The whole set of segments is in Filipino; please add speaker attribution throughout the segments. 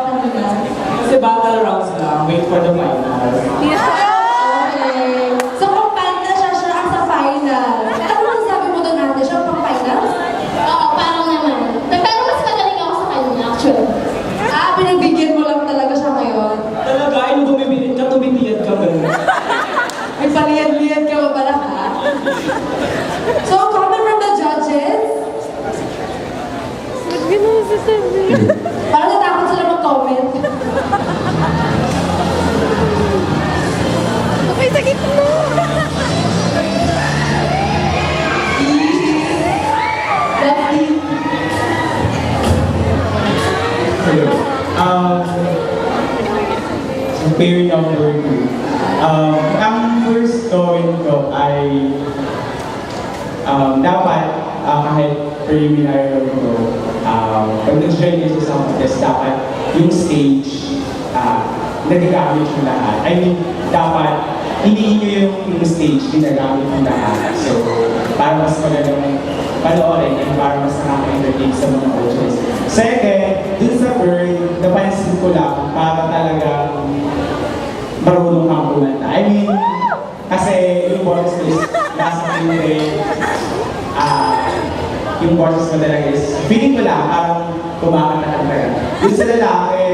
Speaker 1: kanina?
Speaker 2: Kasi battle rounds lang, wait for the final.
Speaker 1: Okay. So kung panda siya ang sa final. Ano masasabi mo doon natin? Siya ang pang-finals?
Speaker 3: Oo, parang naman. Pero mas magaling ako sa kanya, actually.
Speaker 1: Pinagbigyan mo lang talaga siya ngayon.
Speaker 2: Talaga, yung bumibilit ka, tumipiyad ka ba?
Speaker 1: May paliyad-liyad ka ba pala ha? So, comment from the judges. Parang natakot sila mag-comment.
Speaker 3: Okay, sakit mo!
Speaker 1: Lefty.
Speaker 4: Hello. Pair number 2. Ang first drawing ko ay dapat kahit preliminary round ko, pag nag-join kayo sa contest, dapat yung stage nagagamit yung lahat. I mean, dapat hindi nyo yung stage ginagamit yung lahat. So, para mas magandang panoorin and para mas nakaka-entertain sa mga audience. Second, dun sa bird, napansin ko lang para talagang marunong kang kumanta. I mean, kasi yung boses is nasa pinire, yung boses mo talaga is, feeling ko lang, parang kumakanta ka talaga. Dun sa lalaki,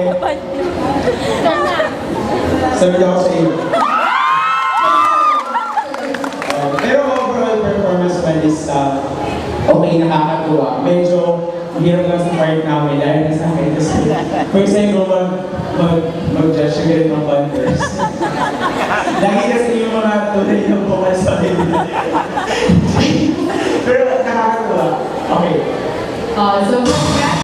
Speaker 4: sabi ako sa iyo. Pero overall performance man is okay, nakakatuwa. Medyo hirap lang sa part namin, dahil na sa akin. Kasi kung sa'yo mag-judge siya ganitong contest. Lagi kasi yung mga tunay ng vocal sa akin. Pero nakakatuwa. Okay.
Speaker 1: So,